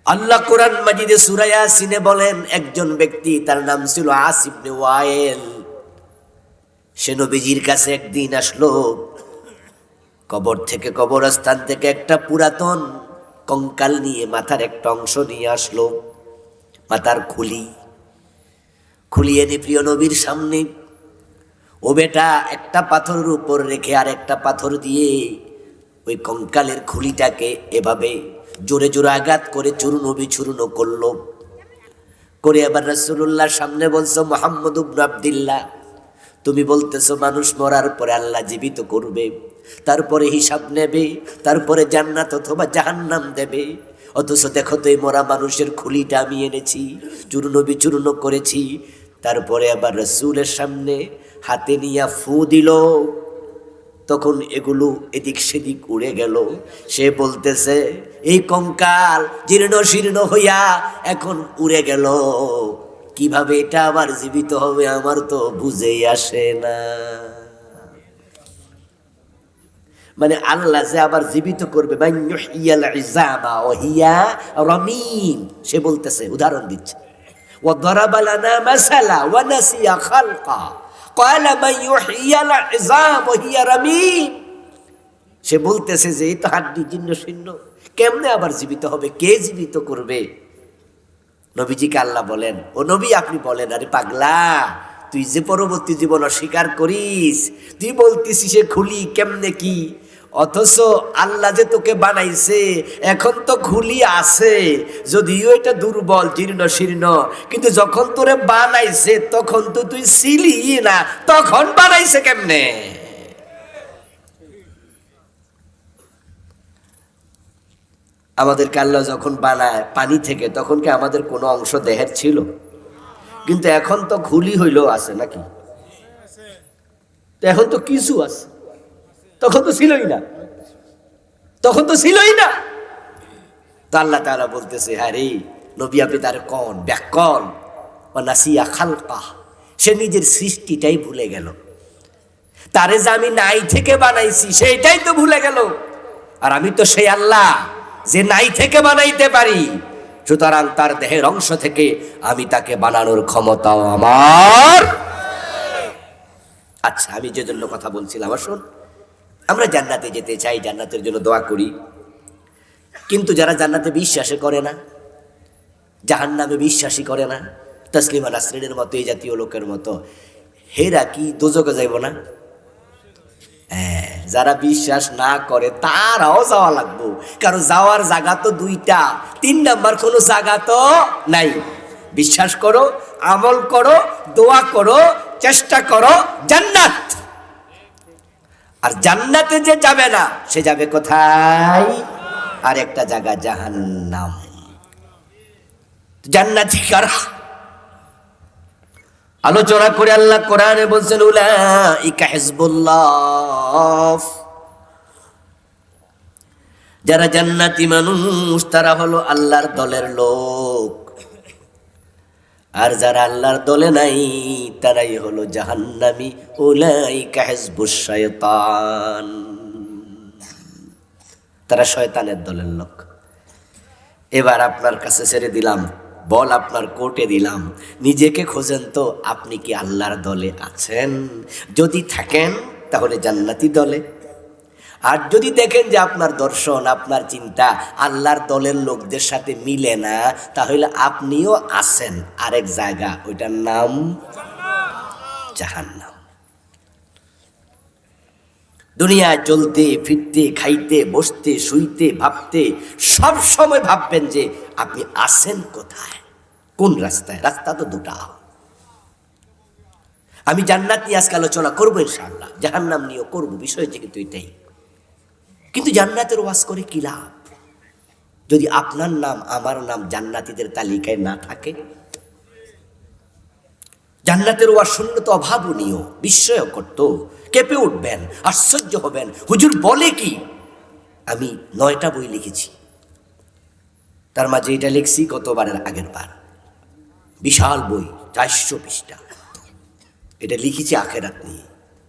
আল্লাহ কোরআন মাজিদে সূরা ইয়াসিনে বলেন, একজন ব্যক্তি তার নাম ছিল আস ইবনে ওয়াইল। সে নবীজির কাছে একদিন আসলো। কবরস্থান থেকে একটা পুরাতন কঙ্কাল নিয়ে, মাথার একটা অংশ নিয়ে আসলো, মাথার খুলি এনে প্রিয় নবীর সামনে। ও বেটা, একটা পাথরের উপর রেখে আর একটা পাথর দিয়ে ওই কঙ্কালের খুলিটাকে এভাবে জোরে জোরে আঘাত করে চূর্ণ করলো। করে আবার রাসূলুল্লাহর সামনে বলছো, মুহাম্মদ ইবনে আব্দুল্লাহ, তুমি বলতেছো মানুষ মরার পরে আল্লাহ জীবিত করবে, তারপরে হিসাব নেবে, তারপরে জান্নাত অথবা জাহান্নাম দেবে। অথচ দেখো তো, এই মরা মানুষের খুলিটা আমি এনেছি, চূর্ণ করেছি। তারপরে আবার রাসূলের সামনে হাতে নিয়ে ফু দিল, তখন এগুলো এদিক সেদিক উড়ে গেল। সে বলতেছে, এই কঙ্কাল জীর্ণ শীর্ণ হইয়া এখন উড়ে গেল, কিভাবে এটা আবার জীবিত হবে আমার তো বুঝেই আসে না। মানে আল্লাহ যে আবার জীবিত করবে, সে বলতেছে, উদাহরণ দিচ্ছে, وضرب لنا مثلا ونسي خلقا قال من يحيي العظام وهي رميم। সে বলতেছে যে এই তো হাড্ডি জীর্ণ শীর্ণ, কেমনে আবার জীবিত হবে, কে জীবিত করবে? নবীজিকে আল্লাহ বলেন, ও নবী আপনি বলেন, আরে পাগলা, তুই যে পরবর্তী জীবন অস্বীকার করিস, তুই বলতিস সে খুলি কেমনে কি, অথচ আল্লাহ যে তোকে বানাইছে এখন তো খুলি আছে, যদিও এটা দুর্বল জীর্ণ শীর্ণ, কিন্তু যখন তোরে বানাইছে তখন তো তুই ছিলি না, তখন বানাইছে কেমনে? আমাদেরকে আল্লাহ যখন বানায় পানি থেকে, তখন কি আমাদের কোনো অংশ দেহের ছিল? কিন্তু এখন তো খুলি হইলেও আছে নাকি? এখন তো কিছু আছে, তখন তো ছিলই না, তখন তো ছিলই না। তো আল্লাহ তাআলা বলতেছে, হ্যাঁ রে নবী, আপনি তার কন ব্যাকল ও নাসিয়া খালকা, সে নিজের সৃষ্টিটাই ভুলে গেল। তারে যে আমি নাই থেকে বানাইছি সেইটাই তো ভুলে গেল। আর আমি তো সেই আল্লাহ যে নাই থেকে বানাইতে পারি, সুতরাং তার দেহের অংশ থেকে আমি তাকে বানানোর ক্ষমতাও আমার। আচ্ছা, আমি যে জন্য কথা বলছিলাম, আসুন আমরা জান্নাতে যেতে চাই, জান্নাতের জন্য দোয়া করি, কিন্তু যারা জান্নাতে বিশ্বাসী করে না, জাহান্নামে বিশ্বাসী করে না, তাসলিমা নাসরিনের মতো এই জাতীয় লোকের মতো, হেরা কি দোজকে যাইব না? হ্যাঁ, যারা বিশ্বাস না করে তারাও যাওয়া লাগবো, কারণ যাওয়ার জায়গা তো দুইটা, 3 নাম্বার কোনো জায়গা তো নাই। বিশ্বাস করো, আমল করো, দোয়া করো, চেষ্টা করো, জান্নাত। আর জান্নাতে যে যাবে না সে যাবে কোথায়? আর একটা জায়গা জাহান্নাম। জান্নাতি কারা? আলোচনা করে আল্লাহ কোরআনে বলছেন, উলাইকা হিজবুল্লাহ, যারা জান্নাতি মানুষ তারা হলো আল্লাহর দলের লোক, আর যারা আল্লাহর দলে নাই তারাই হলো জাহান্নামী। উলাইকা হিজবুশ শায়তান, তারা শয়তানের দলের লোক। এবার আপনার কাছে ছেড়ে দিলাম, বল আপনার কোর্টে দিলাম, নিজেকে খোঁজেন তো, আপনি কি আল্লাহর দলে আছেন? যদি থাকেন তাহলে জান্নাতি দলে, আর যদি দেখেন যে আপনার দর্শন, আপনার চিন্তা আল্লাহর দলের লোকদের সাথে মিলে না, তাহলে আপনিও আছেন আরেক জায়গা, ওইটার নাম জাহান্নাম। দুনিয়ায় চলতে ফিরতে, খাইতে বসতে, শুইতে, ভাবতে, সব সময় ভাববেন যে আপনি আছেন কোথায়, কোন রাস্তায়। রাস্তা তো দুটা। আমি জান্নাত নিয়ে আজকে আলোচনা করবো ইনশাআল্লাহ, জাহান্নাম নিয়েও করবো, বিষয় কিন্তু এটাই। কিন্তু জান্নাতের ওয়াজ করে কি লাভ যদি আপনার নাম আমার নাম জান্নাতীদের তালিকায় না থাকে? জান্নাতের ওয়াজ শুনলে তো অভাবনীয়, বিস্ময়কর, তো কেঁপে উঠবেন, আশ্চর্য হবেন, হুজুর বলে কি? আমি 9টা বই লিখেছি, তার মাঝে এটা লিখছি গতবারের আগের বার, বিশাল বই 400 পৃষ্ঠা। এটা লিখেছি আখেরাত নিয়ে,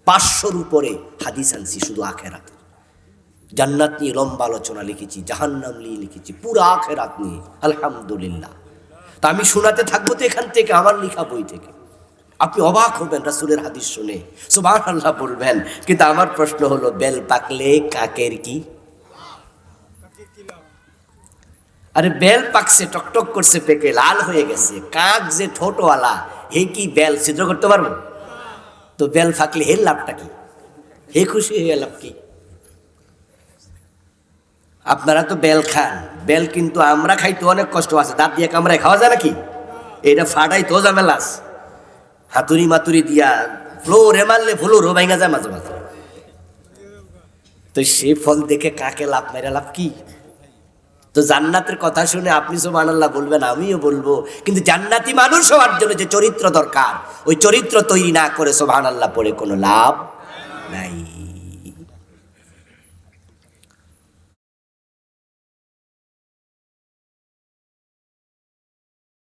500-র উপরে হাদিস আনছি শুধু আখেরাত। জান্নাত নিয়ে লম্বা আলোচনা লিখেছি, জাহান্নাম নিয়ে লিখেছি, পুরা আখিরাত নিয়ে, আলহামদুলিল্লাহ। তা আমি শোনাতে থাকবো তো এখান থেকে, আমার লেখা বই থেকে। আপনি অবাক হবেন রাসূলের হাদিস শুনে, সুবহানাল্লাহ বলবেন। কিন্তু আমার প্রশ্ন হলো, বেল পাকলে কাকের কি? আরে বেল পাকছে, টকটক করছে, পেকে লাল হয়ে গেছে, কাক যে ঠোঁটওয়ালা, হে কি বেল ছিদ্র করতে পারবো? তো বেল ফাকলে হের লাভটা কি? হে খুশি হয়ে লাভ কি? আপনারা তো বেল খান, বেল কিন্তু আমরা খাইতে অনেক কষ্ট আছে, দাঁত দিয়ে কামড়ায় খাওয়া যায় নাকি? এটা ফাটাই তো ঝামেলাস, হাতুড়ি মাতুরি দিয়া ফ্লোরে মারলে ফ্লোরও ভাঙা যায় মাঝে মাঝে। তো সে ফল দেখে কাকে লাভ মেরা লাভ কি? তো জান্নাতের কথা শুনে আপনি সুবহানাল্লাহ বলবেন, আমিও বলবো, কিন্তু জান্নাতি মানুষ হওয়ার জন্য যে চরিত্র দরকার, ওই চরিত্র তৈরি না করে সুবহানাল্লাহ পড়ে কোনো লাভ নাই।